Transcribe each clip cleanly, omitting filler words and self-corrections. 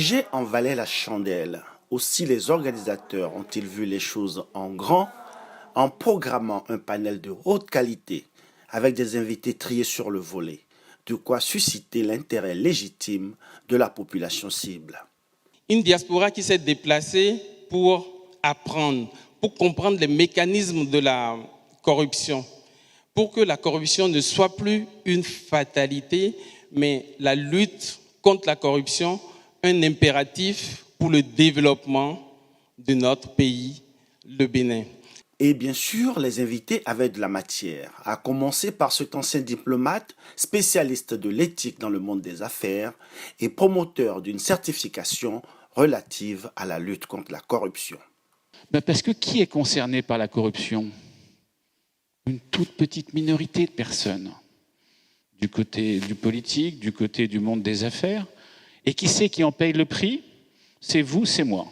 budget en valait la chandelle. Aussi les organisateurs ont-ils vu les choses en grand en programmant un panel de haute qualité avec des invités triés sur le volet, de quoi susciter l'intérêt légitime de la population cible. Une diaspora qui s'est déplacée pour apprendre, pour comprendre les mécanismes de la corruption, pour que la corruption ne soit plus une fatalité, mais la lutte contre la corruption, un impératif pour le développement de notre pays, le Bénin. Et bien sûr, les invités avaient de la matière, à commencer par cet ancien diplomate, spécialiste de l'éthique dans le monde des affaires et promoteur d'une certification relative à la lutte contre la corruption. Parce que qui est concerné par la corruption? Une toute petite minorité de personnes, du côté du politique, du côté du monde des affaires. Et qui c'est qui en paye le prix? C'est vous, c'est moi.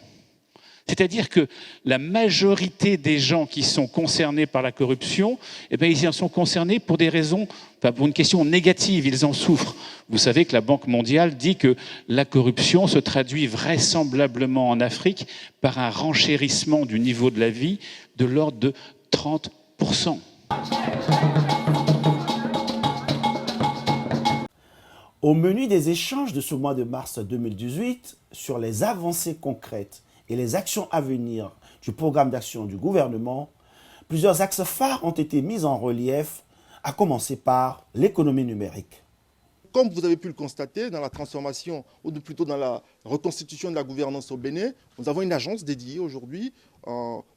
C'est-à-dire que la majorité des gens qui sont concernés par la corruption, ils en sont concernés pour des raisons, pour une question négative, ils en souffrent. Vous savez que la Banque mondiale dit que la corruption se traduit vraisemblablement en Afrique par un renchérissement du niveau de la vie de l'ordre de 30%. Au menu des échanges de ce mois de mars 2018 sur les avancées concrètes et les actions à venir du programme d'action du gouvernement, plusieurs axes phares ont été mis en relief, à commencer par l'économie numérique. Comme vous avez pu le constater, dans la transformation, ou plutôt dans la reconstitution de la gouvernance au Bénin, nous avons une agence dédiée aujourd'hui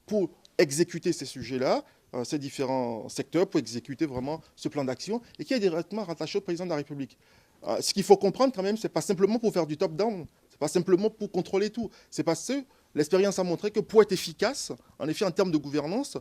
pour exécuter ces sujets-là, ces différents secteurs, pour exécuter vraiment ce plan d'action, et qui est directement rattaché au président de la République. Ce qu'il faut comprendre quand même, ce n'est pas simplement pour faire du top-down, ce n'est pas simplement pour contrôler tout, c'est parce que l'expérience a montré que pour être efficace, en effet en termes de gouvernance,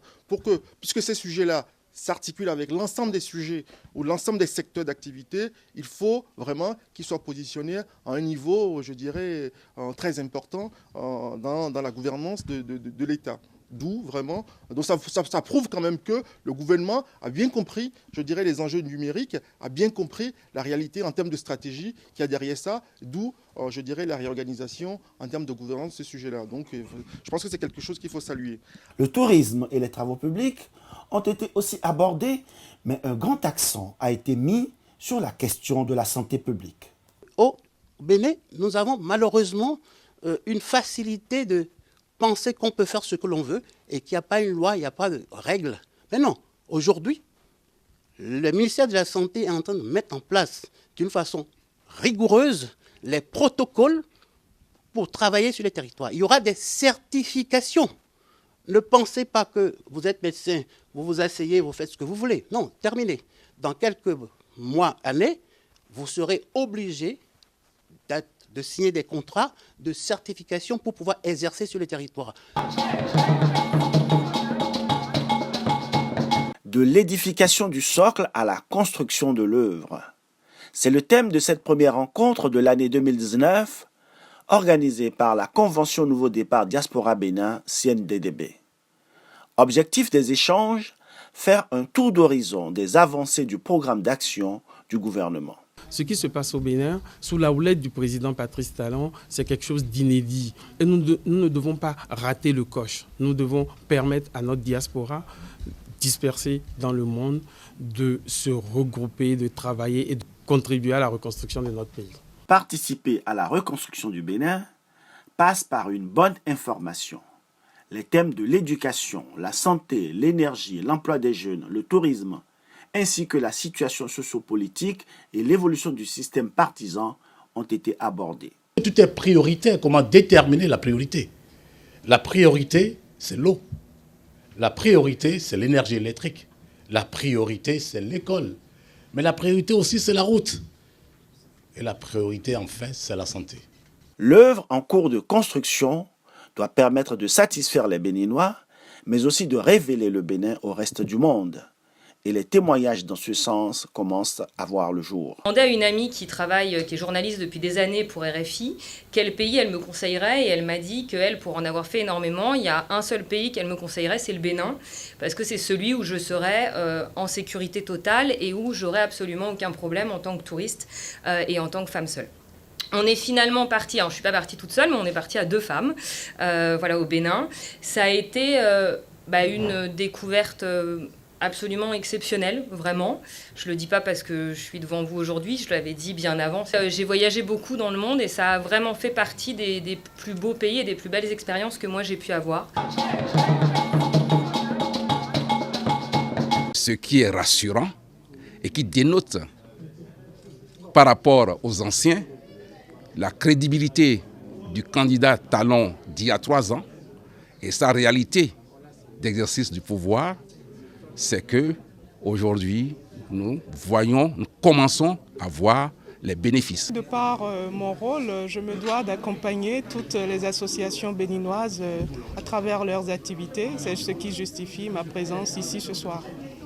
puisque ces sujets-là s'articulent avec l'ensemble des sujets ou l'ensemble des secteurs d'activité, il faut vraiment qu'ils soient positionnés à un niveau, je dirais, très important dans la gouvernance de l'État. D'où vraiment, donc ça prouve quand même que le gouvernement a bien compris, je dirais, les enjeux numériques, a bien compris la réalité en termes de stratégie qu'il y a derrière ça, d'où, je dirais, la réorganisation en termes de gouvernance de ce sujet-là. Donc, je pense que c'est quelque chose qu'il faut saluer. Le tourisme et les travaux publics ont été aussi abordés, mais un grand accent a été mis sur la question de la santé publique. Au Bénin, nous avons malheureusement une facilité de penser qu'on peut faire ce que l'on veut et qu'il n'y a pas une loi, il n'y a pas de règles. Mais non, aujourd'hui, le ministère de la Santé est en train de mettre en place d'une façon rigoureuse les protocoles pour travailler sur les territoires. Il y aura des certifications. Ne pensez pas que vous êtes médecin, vous vous asseyez, vous faites ce que vous voulez. Non, terminez. Dans quelques mois, années, vous serez obligé de signer des contrats de certification pour pouvoir exercer sur le territoire. De l'édification du socle à la construction de l'œuvre. C'est le thème de cette première rencontre de l'année 2019, organisée par la Convention Nouveau Départ Diaspora Bénin, CNDDB. Objectif des échanges, faire un tour d'horizon des avancées du programme d'action du gouvernement. Ce qui se passe au Bénin, sous la houlette du président Patrice Talon, c'est quelque chose d'inédit. Et nous ne devons pas rater le coche. Nous devons permettre à notre diaspora dispersée dans le monde de se regrouper, de travailler et de contribuer à la reconstruction de notre pays. Participer à la reconstruction du Bénin passe par une bonne information. Les thèmes de l'éducation, la santé, l'énergie, l'emploi des jeunes, le tourisme, ainsi que la situation sociopolitique et l'évolution du système partisan ont été abordés. Tout est prioritaire. Comment déterminer la priorité? La priorité, c'est l'eau. La priorité, c'est l'énergie électrique. La priorité, c'est l'école. Mais la priorité aussi, c'est la route. Et la priorité, enfin, c'est la santé. L'œuvre en cours de construction doit permettre de satisfaire les Béninois, mais aussi de révéler le Bénin au reste du monde. Et les témoignages dans ce sens commencent à voir le jour. J'ai demandé à une amie qui est journaliste depuis des années pour RFI, quel pays elle me conseillerait, et elle m'a dit qu'elle, pour en avoir fait énormément, il y a un seul pays qu'elle me conseillerait, c'est le Bénin, parce que c'est celui où je serais en sécurité totale et où j'aurais absolument aucun problème en tant que touriste et en tant que femme seule. On est finalement parti, alors je ne suis pas partie toute seule, mais on est parti à 2 femmes, voilà, au Bénin. Ça a été une découverte absolument exceptionnelle, vraiment. Je ne le dis pas parce que je suis devant vous aujourd'hui, je l'avais dit bien avant. J'ai voyagé beaucoup dans le monde et ça a vraiment fait partie des plus beaux pays et des plus belles expériences que moi j'ai pu avoir. Ce qui est rassurant et qui dénote par rapport aux anciens, la crédibilité du candidat Talon d'il y a 3 ans et sa réalité d'exercice du pouvoir, c'est que aujourd'hui nous commençons à voir les bénéfices. De par mon rôle, je me dois d'accompagner toutes les associations béninoises à travers leurs activités. C'est ce qui justifie ma présence ici ce soir.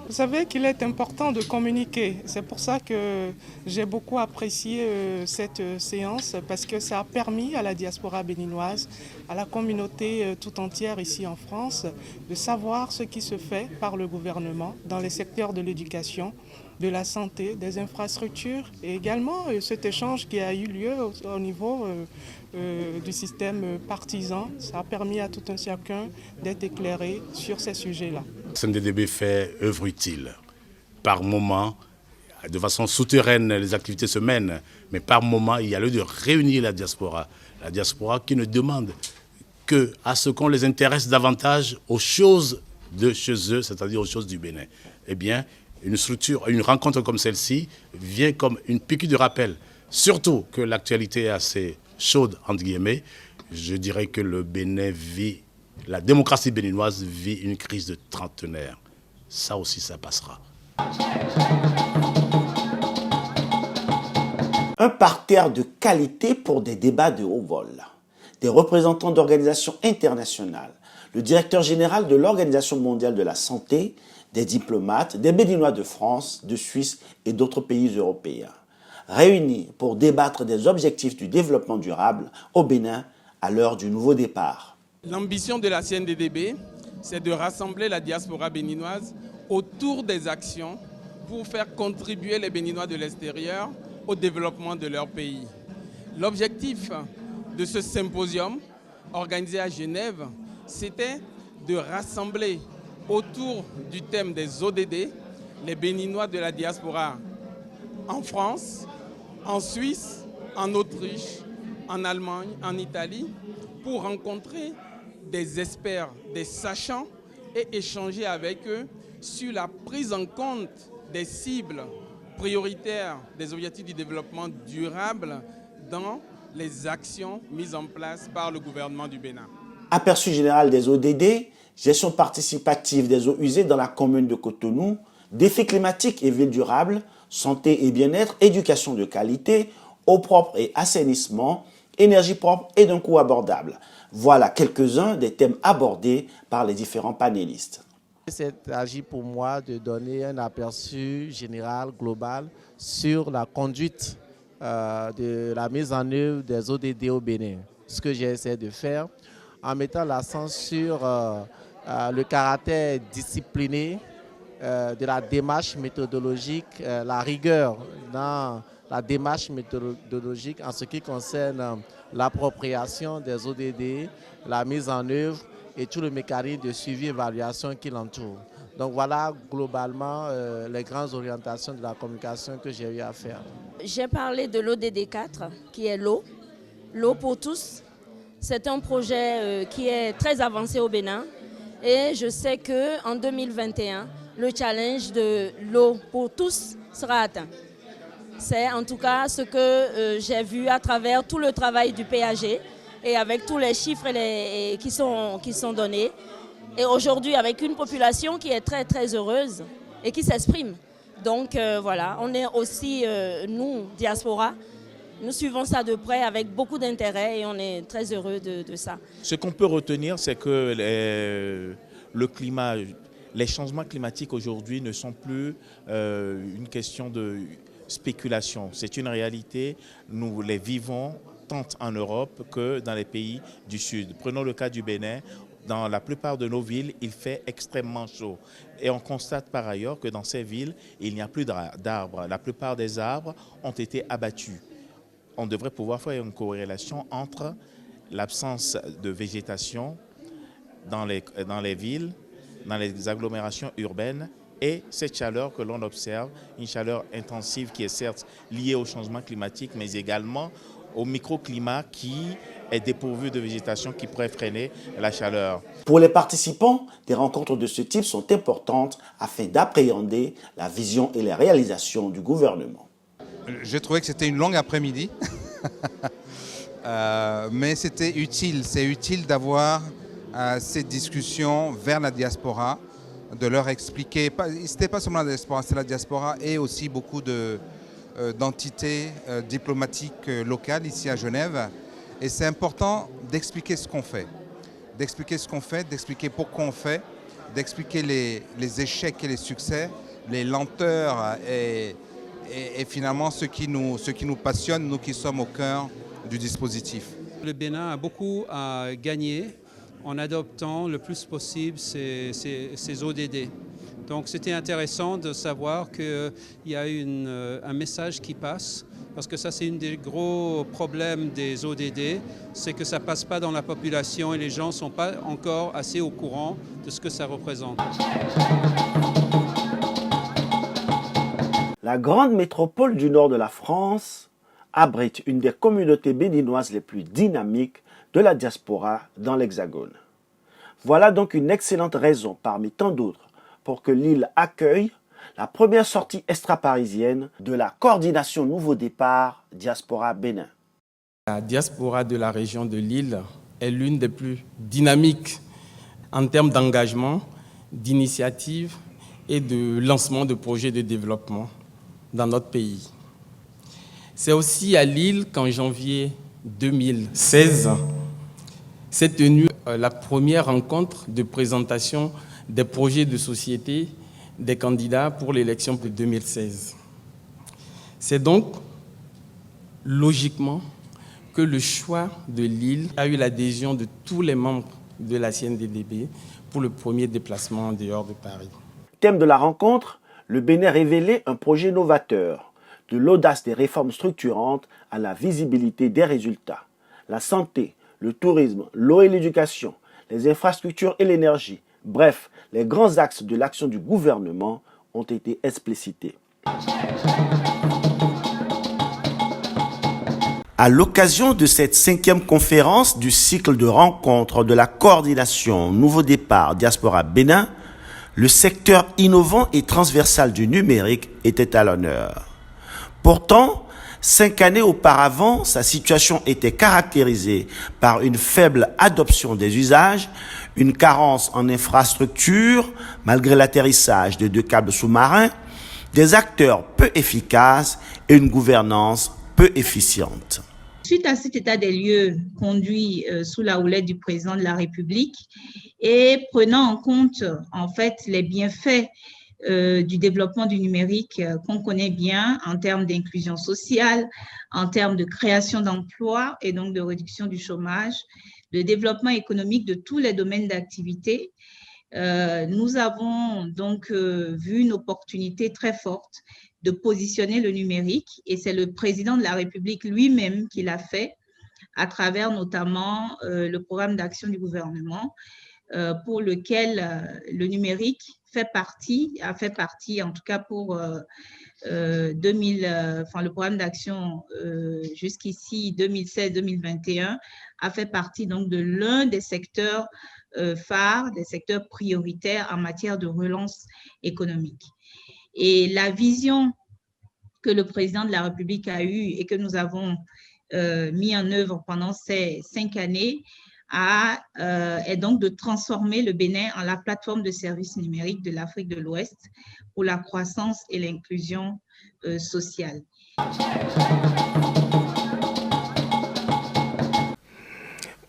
Vous savez qu'il est important de communiquer. C'est pour ça que j'ai beaucoup apprécié cette séance parce que ça a permis à la diaspora béninoise, à la communauté tout entière ici en France, de savoir ce qui se fait par le gouvernement dans les secteurs de l'éducation, de la santé, des infrastructures et également cet échange qui a eu lieu au niveau du système partisan. Ça a permis à tout un chacun d'être éclairé sur ces sujets-là. CNDDB fait œuvre utile. Par moment, de façon souterraine, les activités se mènent, mais par moment, il y a lieu de réunir la diaspora. La diaspora qui ne demande qu'à ce qu'on les intéresse davantage aux choses de chez eux, c'est-à-dire aux choses du Bénin. Eh bien, une rencontre comme celle-ci vient comme une piqûre de rappel. Surtout que l'actualité est assez chaude, entre guillemets. Je dirais que le Bénin la démocratie béninoise vit une crise de trentenaire. Ça aussi, ça passera. Un parterre de qualité pour des débats de haut vol. Des représentants d'organisations internationales, le directeur général de l'Organisation mondiale de la santé, des diplomates, des Béninois de France, de Suisse et d'autres pays européens, réunis pour débattre des objectifs du développement durable au Bénin à l'heure du nouveau départ. L'ambition de la CNDDB, c'est de rassembler la diaspora béninoise autour des actions pour faire contribuer les Béninois de l'extérieur au développement de leur pays. L'objectif de ce symposium organisé à Genève, c'était de rassembler autour du thème des ODD les Béninois de la diaspora en France, en Suisse, en Autriche, en Allemagne, en Italie, pour rencontrer des experts, des sachants et échanger avec eux sur la prise en compte des cibles prioritaires des objectifs du développement durable dans les actions mises en place par le gouvernement du Bénin. Aperçu général des ODD, gestion participative des eaux usées dans la commune de Cotonou, défis climatiques et villes durables, santé et bien-être, éducation de qualité, eau propre et assainissement, énergie propre et d'un coût abordable. Voilà quelques-uns des thèmes abordés par les différents panélistes. Il s'agit pour moi de donner un aperçu général, global, sur la conduite de la mise en œuvre des ODD au Bénin. Ce que j'ai essayé de faire en mettant l'accent sur le caractère discipliné de la démarche méthodologique, la rigueur dans la démarche méthodologique en ce qui concerne l'appropriation des ODD, la mise en œuvre et tout le mécanisme de suivi et évaluation qui l'entoure. Donc voilà globalement les grandes orientations de la communication que j'ai eu à faire. J'ai parlé de l'ODD 4 qui est l'eau pour tous. C'est un projet qui est très avancé au Bénin et je sais qu'en 2021, le challenge de l'eau pour tous sera atteint. C'est en tout cas ce que j'ai vu à travers tout le travail du PAG et avec tous les chiffres qui sont donnés. Et aujourd'hui, avec une population qui est très très heureuse et qui s'exprime. Donc voilà, on est aussi, nous, diaspora, nous suivons ça de près avec beaucoup d'intérêt et on est très heureux de ça. Ce qu'on peut retenir, c'est que le climat, les changements climatiques aujourd'hui ne sont plus une question de spéculation. C'est une réalité, nous les vivons tant en Europe que dans les pays du Sud. Prenons le cas du Bénin. Dans la plupart de nos villes, il fait extrêmement chaud. Et on constate par ailleurs que dans ces villes, il n'y a plus d'arbres. La plupart des arbres ont été abattus. on devrait pouvoir faire une corrélation entre l'absence de végétation dans les villes, dans les agglomérations urbaines et cette chaleur que l'on observe, une chaleur intensive qui est certes liée au changement climatique, mais également au microclimat qui est dépourvu de végétation qui pourrait freiner la chaleur. Pour les participants, des rencontres de ce type sont importantes afin d'appréhender la vision et les réalisations du gouvernement. J'ai trouvé que c'était une longue après-midi, mais c'était utile. C'est utile d'avoir cette discussion vers la diaspora, de leur expliquer, ce n'était pas seulement la diaspora, c'est la diaspora et aussi beaucoup d'entités diplomatiques locales ici à Genève. Et c'est important d'expliquer ce qu'on fait, d'expliquer pourquoi on fait, d'expliquer les échecs et les succès, les lenteurs et finalement ce qui nous passionne, nous qui sommes au cœur du dispositif. Le Bénin a beaucoup à gagner en adoptant le plus possible ces ODD. Donc c'était intéressant de savoir qu'il y a un message qui passe, parce que ça c'est un des gros problèmes des ODD, c'est que ça ne passe pas dans la population et les gens ne sont pas encore assez au courant de ce que ça représente. La grande métropole du nord de la France abrite une des communautés béninoises les plus dynamiques de la diaspora dans l'Hexagone. Voilà donc une excellente raison parmi tant d'autres pour que l'île accueille la première sortie extra-parisienne de la coordination Nouveau Départ Diaspora Bénin. La diaspora de la région de l'île est l'une des plus dynamiques en termes d'engagement, d'initiative et de lancement de projets de développement dans notre pays. C'est aussi à Lille qu'en janvier 2016 s'est tenue la première rencontre de présentation des projets de société des candidats pour l'élection de 2016. C'est donc logiquement que le choix de Lille a eu l'adhésion de tous les membres de la CNDDB pour le premier déplacement en dehors de Paris. Thème de la rencontre, le Bénin révélait un projet novateur, de l'audace des réformes structurantes à la visibilité des résultats. La santé, le tourisme, l'eau et l'éducation, les infrastructures et l'énergie, bref, les grands axes de l'action du gouvernement ont été explicités. À l'occasion de cette 5e conférence du cycle de rencontres de la coordination Nouveau Départ Diaspora Bénin, le secteur innovant et transversal du numérique était à l'honneur. Pourtant, 5 années auparavant, sa situation était caractérisée par une faible adoption des usages, une carence en infrastructure, malgré l'atterrissage de 2 câbles sous-marins, des acteurs peu efficaces et une gouvernance peu efficiente. Suite à cet état des lieux conduit sous la houlette du président de la République et prenant en compte en fait les bienfaits du développement du numérique qu'on connaît bien en termes d'inclusion sociale, en termes de création d'emplois et donc de réduction du chômage, de développement économique de tous les domaines d'activité, nous avons donc vu une opportunité très forte de positionner le numérique et c'est le président de la République lui-même qui l'a fait à travers notamment le programme d'action du gouvernement pour lequel le numérique a fait partie en tout cas pour le programme d'action jusqu'ici 2016-2021 a fait partie donc de l'un des secteurs phares, des secteurs prioritaires en matière de relance économique. Et la vision que le président de la République a eue et que nous avons mis en œuvre pendant ces 5 années est donc de transformer le Bénin en la plateforme de services numériques de l'Afrique de l'Ouest pour la croissance et l'inclusion sociale.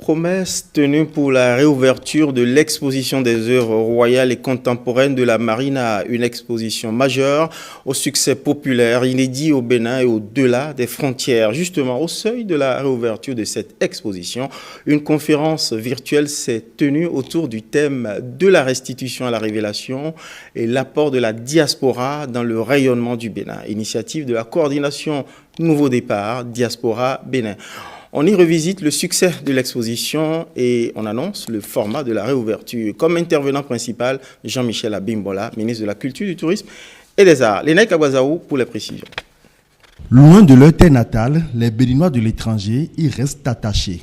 Promesse tenue pour la réouverture de l'exposition des œuvres royales et contemporaines de la marine à une exposition majeure au succès populaire, inédit au Bénin et au-delà des frontières. Justement, au seuil de la réouverture de cette exposition, une conférence virtuelle s'est tenue autour du thème de la restitution à la révélation et l'apport de la diaspora dans le rayonnement du Bénin. Initiative de la coordination Nouveau Départ, Diaspora Bénin. On y revisite le succès de l'exposition et on annonce le format de la réouverture. Comme intervenant principal, Jean-Michel Abimbola, ministre de la Culture, du Tourisme et des Arts. Lénaï Kagwazaou pour les précisions. Loin de leur terre natale, les Béninois de l'étranger y restent attachés.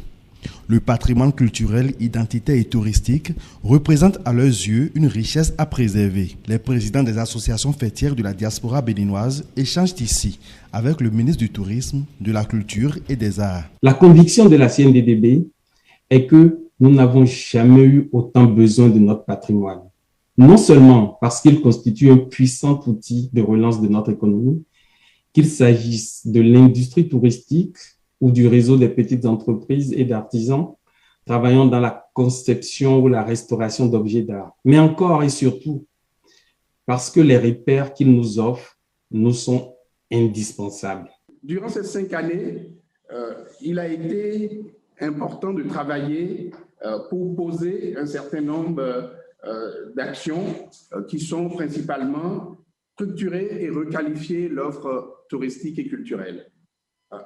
Le patrimoine culturel, identitaire et touristique représente à leurs yeux une richesse à préserver. Les présidents des associations fêtières de la diaspora béninoise échangent ici avec le ministre du Tourisme, de la Culture et des Arts. La conviction de la CNDDB est que nous n'avons jamais eu autant besoin de notre patrimoine. Non seulement parce qu'il constitue un puissant outil de relance de notre économie, qu'il s'agisse de l'industrie touristique ou du réseau des petites entreprises et d'artisans travaillant dans la conception ou la restauration d'objets d'art. Mais encore et surtout, parce que les repères qu'ils nous offrent nous sont indispensables. Durant ces 5 années, il a été important de travailler pour poser un certain nombre d'actions qui sont principalement structurer et requalifier l'offre touristique et culturelle.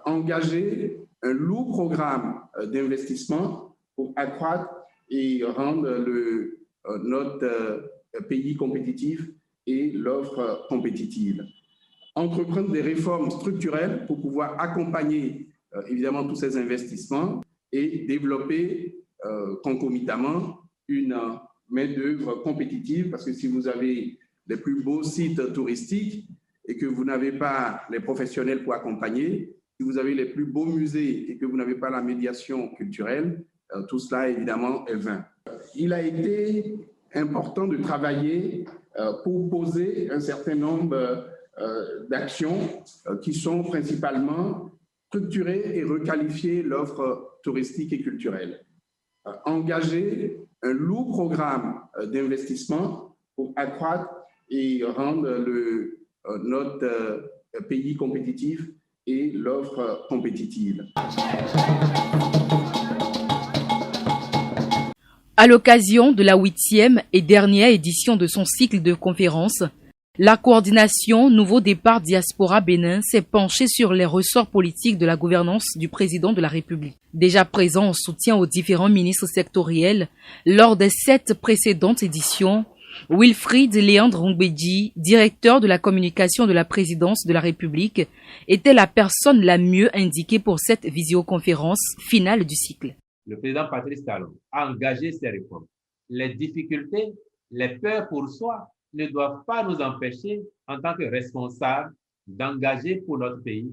Engager un lourd programme d'investissement pour accroître et rendre notre pays compétitif et l'offre compétitive. Entreprendre des réformes structurelles pour pouvoir accompagner évidemment tous ces investissements et développer concomitamment une main-d'œuvre compétitive, parce que si vous avez les plus beaux sites touristiques et que vous n'avez pas les professionnels pour accompagner, si vous avez les plus beaux musées et que vous n'avez pas la médiation culturelle, tout cela évidemment est vain. Il a été important de travailler pour poser un certain nombre d'actions qui sont principalement structurer et requalifier l'offre touristique et culturelle. Engager un lourd programme d'investissement pour accroître et rendre notre pays compétitif et l'offre compétitive. À l'occasion de la 8e et dernière édition de son cycle de conférences, la coordination Nouveau Départ Diaspora Bénin s'est penchée sur les ressorts politiques de la gouvernance du président de la République. Déjà présent en soutien aux différents ministres sectoriels lors des 7 précédentes éditions, Wilfried Léandre Ngbeji, directeur de la communication de la présidence de la République, était la personne la mieux indiquée pour cette visioconférence finale du cycle. Le président Patrice Talon a engagé ces réformes. Les difficultés, les peurs pour soi ne doivent pas nous empêcher, en tant que responsables, d'engager pour notre pays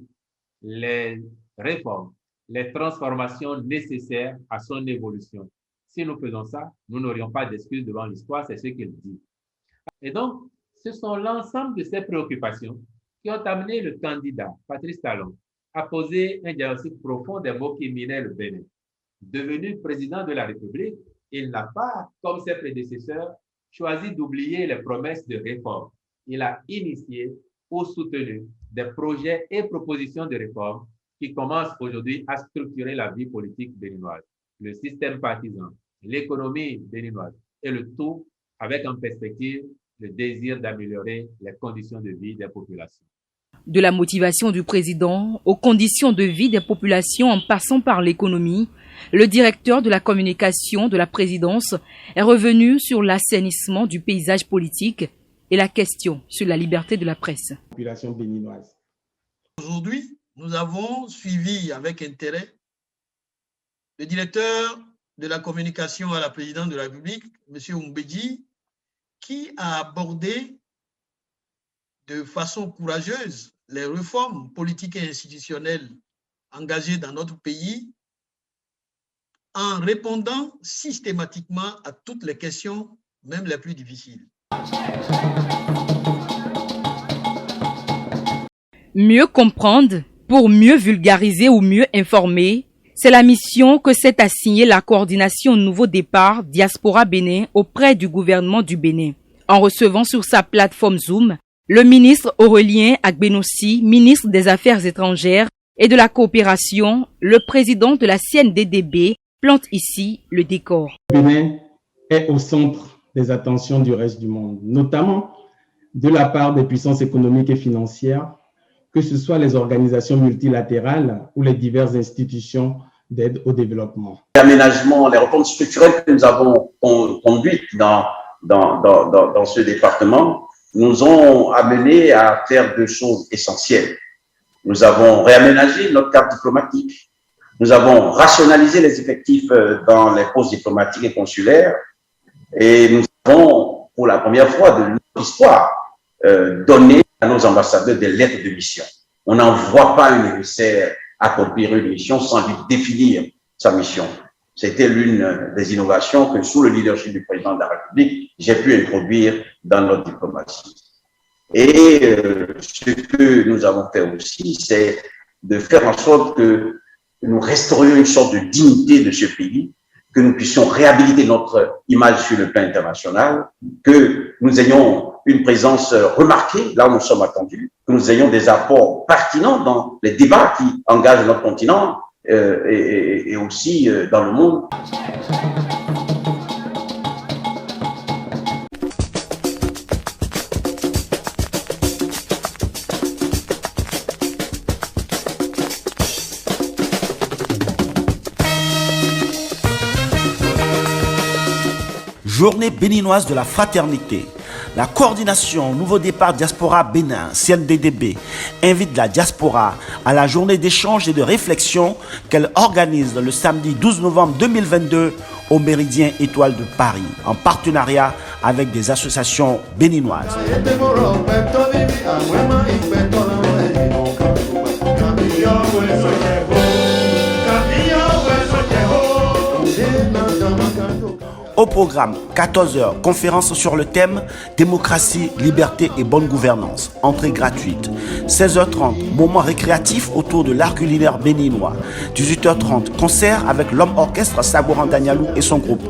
les réformes, les transformations nécessaires à son évolution. Si nous faisons ça, nous n'aurions pas d'excuses devant l'histoire, c'est ce qu'il dit. Et donc, ce sont l'ensemble de ces préoccupations qui ont amené le candidat, Patrice Talon, à poser un diagnostic profond des maux qui minaient le Bénin. Devenu président de la République, il n'a pas, comme ses prédécesseurs, choisi d'oublier les promesses de réforme. Il a initié ou soutenu des projets et propositions de réforme qui commencent aujourd'hui à structurer la vie politique béninoise, le système partisan, l'économie béninoise, et le tout avec en perspective le désir d'améliorer les conditions de vie des populations. De la motivation du président aux conditions de vie des populations en passant par l'économie, le directeur de la communication de la présidence est revenu sur l'assainissement du paysage politique et la question sur la liberté de la presse. Population béninoise. Aujourd'hui, nous avons suivi avec intérêt le directeur de la communication à la présidence de la République, M. Ngbeji, qui a abordé de façon courageuse les réformes politiques et institutionnelles engagées dans notre pays en répondant systématiquement à toutes les questions, même les plus difficiles. Mieux comprendre pour mieux vulgariser ou mieux informer, C'est la mission que s'est assignée la coordination Nouveau Départ Diaspora Bénin auprès du gouvernement du Bénin. En recevant sur sa plateforme Zoom, le ministre Aurélien Agbenossi, ministre des Affaires étrangères et de la coopération, le président de la CNDDB, plante ici le décor. Le Bénin est au centre des attentions du reste du monde, notamment de la part des puissances économiques et financières, que ce soit les organisations multilatérales ou les diverses institutions d'aide au développement. L'aménagement, les réformes structurelles que nous avons conduites dans ce département nous ont amené à faire deux choses essentielles. Nous avons réaménagé notre cadre diplomatique, nous avons rationalisé les effectifs dans les postes diplomatiques et consulaires et nous avons, pour la première fois de notre histoire, donné à nos ambassadeurs des lettres de mission. On n'envoie pas un émissaire accomplir une mission sans lui définir sa mission. C'était l'une des innovations que, sous le leadership du président de la République, j'ai pu introduire dans notre diplomatie. Et ce que nous avons fait aussi, c'est de faire en sorte que nous restaurions une sorte de dignité de ce pays, que nous puissions réhabiliter notre image sur le plan international, que nous ayons une présence remarquée là où nous sommes attendus, que nous ayons des apports pertinents dans les débats qui engagent notre continent et aussi dans le monde. Journée béninoise de la fraternité. La coordination Nouveau Départ Diaspora Bénin, CNDDB, invite la diaspora à la journée d'échange et de réflexion qu'elle organise le samedi 12 novembre 2022 au Méridien Étoile de Paris, en partenariat avec des associations béninoises. Au programme, 14h, conférence sur le thème démocratie, liberté et bonne gouvernance. Entrée gratuite. 16h30, moment récréatif autour de l'art culinaire béninois. 18h30, concert avec l'homme orchestre Sagoran Danialou et son groupe.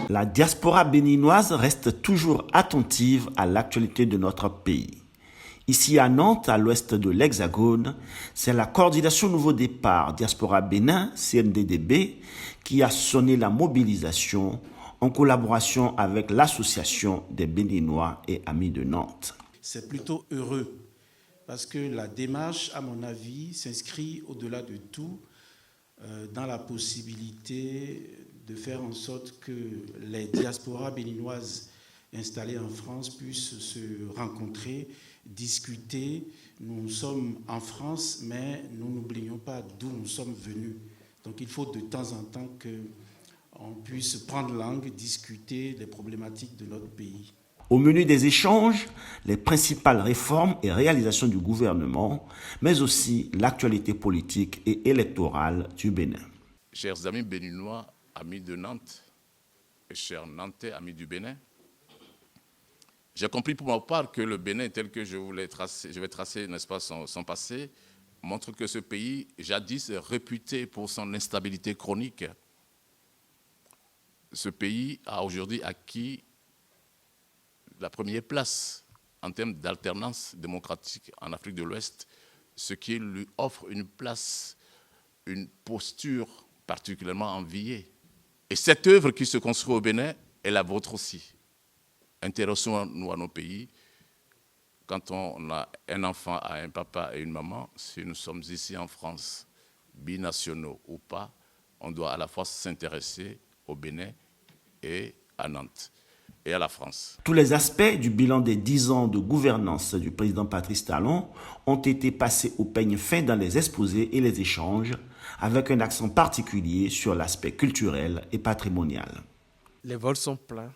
La diaspora béninoise reste toujours attentive à l'actualité de notre pays. Ici à Nantes, à l'ouest de l'Hexagone, c'est la coordination Nouveau Départ Diaspora Bénin, CNDDB, qui a sonné la mobilisation en collaboration avec l'Association des Béninois et Amis de Nantes. C'est plutôt heureux parce que la démarche, à mon avis, s'inscrit au-delà de tout dans la possibilité de faire en sorte que les diasporas béninoises installées en France puissent se rencontrer, discuter. Nous sommes en France, mais nous n'oublions pas d'où nous sommes venus. Donc il faut de temps en temps qu'on puisse prendre langue, discuter des problématiques de notre pays. Au menu des échanges, les principales réformes et réalisations du gouvernement, mais aussi l'actualité politique et électorale du Bénin. Chers amis béninois, amis de Nantes et chers Nantais, amis du Bénin, j'ai compris pour ma part que le Bénin, tel que je vais tracer, n'est-ce pas, son passé, montre que ce pays, jadis réputé pour son instabilité chronique, ce pays a aujourd'hui acquis la première place en termes d'alternance démocratique en Afrique de l'Ouest, ce qui lui offre une place, une posture particulièrement enviée. Et cette œuvre qui se construit au Bénin est la vôtre aussi. Intéressons-nous à nos pays. Quand on a un enfant à un papa et une maman, si nous sommes ici en France, binationaux ou pas, on doit à la fois s'intéresser au Bénin et à Nantes. et à la France. Tous les aspects du bilan des 10 ans de gouvernance du président Patrice Talon ont été passés au peigne fin dans les exposés et les échanges, avec un accent particulier sur l'aspect culturel et patrimonial. Les vols sont pleins.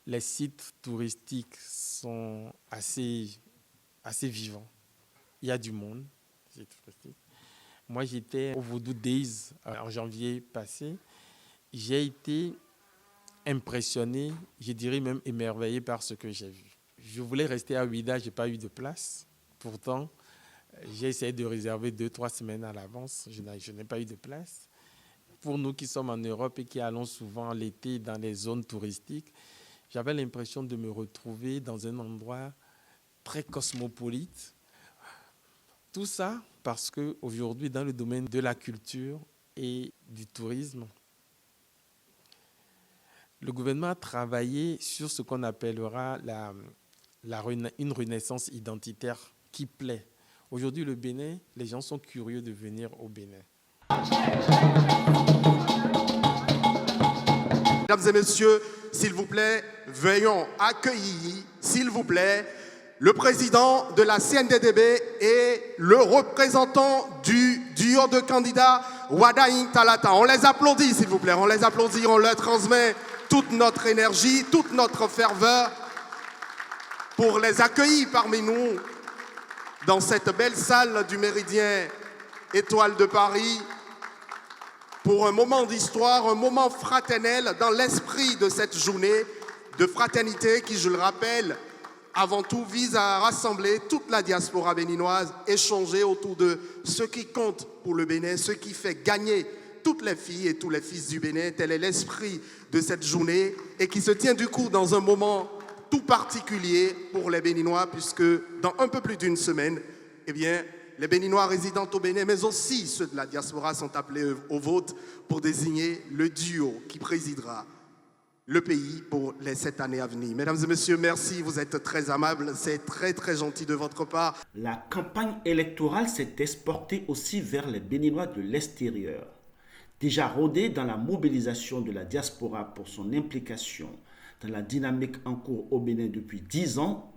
Les sites touristiques sont assez vivants. Il y a du monde. Moi, j'étais au Voodoo Days en janvier passé. J'ai été impressionné, je dirais même émerveillé par ce que j'ai vu. Je voulais rester à Ouidah, je n'ai pas eu de place. Pourtant, j'ai essayé de réserver 2-3 semaines à l'avance. Je n'ai pas eu de place. Pour nous qui sommes en Europe et qui allons souvent l'été dans les zones touristiques, j'avais l'impression de me retrouver dans un endroit très cosmopolite. Tout ça parce qu'aujourd'hui, dans le domaine de la culture et du tourisme, le gouvernement a travaillé sur ce qu'on appellera une renaissance identitaire qui plaît. Aujourd'hui, le Bénin, les gens sont curieux de venir au Bénin. Mesdames et messieurs, s'il vous plaît, veuillons accueillir, s'il vous plaît, le président de la CNDDB et le représentant du duo de candidats Wadaïn Talata. On les applaudit, s'il vous plaît, on les applaudit, on leur transmet toute notre énergie, toute notre ferveur pour les accueillir parmi nous dans cette belle salle du Méridien Étoile de Paris pour un moment d'histoire, un moment fraternel dans l'esprit de cette journée de fraternité qui, je le rappelle, avant tout vise à rassembler toute la diaspora béninoise, échanger autour de ce qui compte pour le Bénin, ce qui fait gagner toutes les filles et tous les fils du Bénin. Tel est l'esprit de cette journée et qui se tient du coup dans un moment tout particulier pour les Béninois puisque dans un peu plus d'une semaine, eh bien, les Béninois résidant au Bénin, mais aussi ceux de la diaspora sont appelés au vote pour désigner le duo qui présidera le pays pour les 7 années à venir. Mesdames et messieurs, merci, vous êtes très amables, c'est très très gentil de votre part. La campagne électorale s'est exportée aussi vers les Béninois de l'extérieur. Déjà rodé dans la mobilisation de la diaspora pour son implication dans la dynamique en cours au Bénin depuis 10 ans,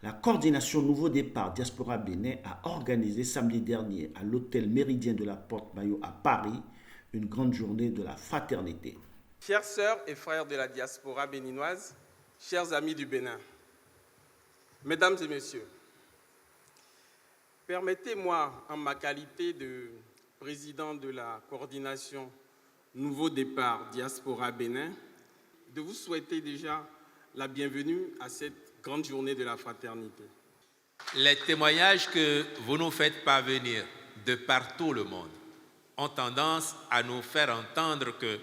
la coordination Nouveau Départ Diaspora Bénin a organisé samedi dernier à l'hôtel Méridien de la Porte-Maillot à Paris une grande journée de la fraternité. Chères sœurs et frères de la diaspora béninoise, chers amis du Bénin, mesdames et messieurs, permettez-moi en ma qualité de président de la coordination Nouveau Départ Diaspora Bénin de vous souhaiter déjà la bienvenue à cette grande journée de la fraternité. Les témoignages que vous nous faites parvenir de partout le monde ont tendance à nous faire entendre que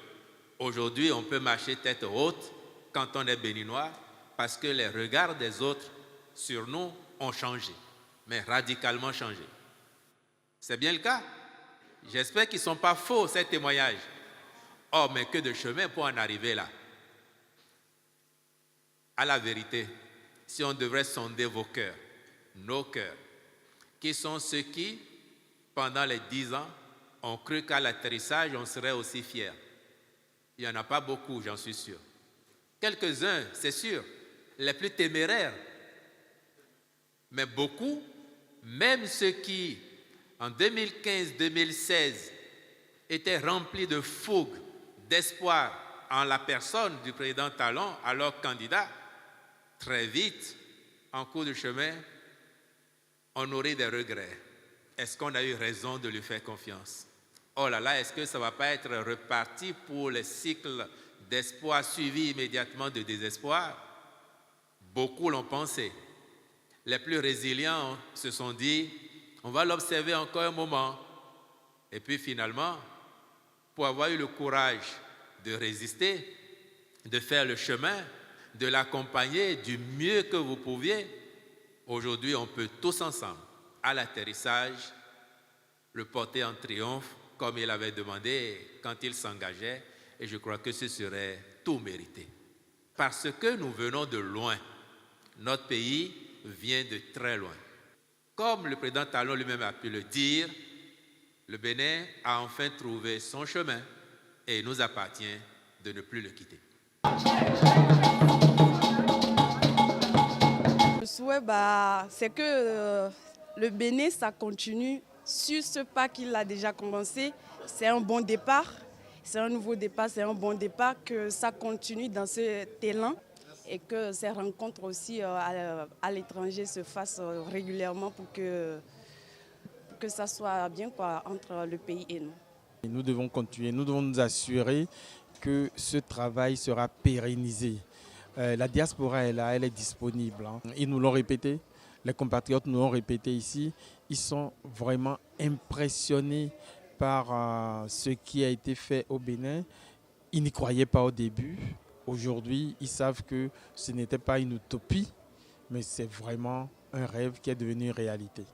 aujourd'hui on peut marcher tête haute quand on est béninois parce que les regards des autres sur nous ont changé, mais radicalement changé. C'est bien le cas. J'espère qu'ils ne sont pas faux, ces témoignages. Oh, mais que de chemin pour en arriver là. À la vérité, si on devrait sonder vos cœurs, nos cœurs, qui sont ceux qui, pendant les 10 ans, ont cru qu'à l'atterrissage, on serait aussi fiers. Il n'y en a pas beaucoup, j'en suis sûr. Quelques-uns, c'est sûr, les plus téméraires. Mais beaucoup, même ceux qui, en 2015-2016, étaient remplis de fougue, d'espoir en la personne du président Talon, alors candidat, très vite, en cours de chemin, on aurait des regrets. Est-ce qu'on a eu raison de lui faire confiance? Oh là là, est-ce que ça ne va pas être reparti pour les cycles d'espoir suivis immédiatement de désespoir? Beaucoup l'ont pensé. Les plus résilients se sont dit, on va l'observer encore un moment. Et puis finalement, pour avoir eu le courage de résister, de faire le chemin, de l'accompagner du mieux que vous pouviez, aujourd'hui on peut tous ensemble, à l'atterrissage, le porter en triomphe comme il avait demandé quand il s'engageait, et je crois que ce serait tout mérité. Parce que nous venons de loin, notre pays vient de très loin. Comme le président Talon lui-même a pu le dire, le Bénin a enfin trouvé son chemin et il nous appartient de ne plus le quitter. Ouais, c'est que le Bénin, ça continue sur ce pas qu'il a déjà commencé. C'est un bon départ, c'est un nouveau départ, c'est un bon départ, que ça continue dans cet élan et que ces rencontres aussi à l'étranger se fassent régulièrement pour que ça soit bien entre le pays et nous. Nous devons continuer, nous devons nous assurer que ce travail sera pérennisé. La diaspora est là, elle est disponible. Ils nous l'ont répété, les compatriotes nous l'ont répété ici. Ils sont vraiment impressionnés par ce qui a été fait au Bénin. Ils n'y croyaient pas au début. Aujourd'hui, ils savent que ce n'était pas une utopie, mais c'est vraiment un rêve qui est devenu une réalité.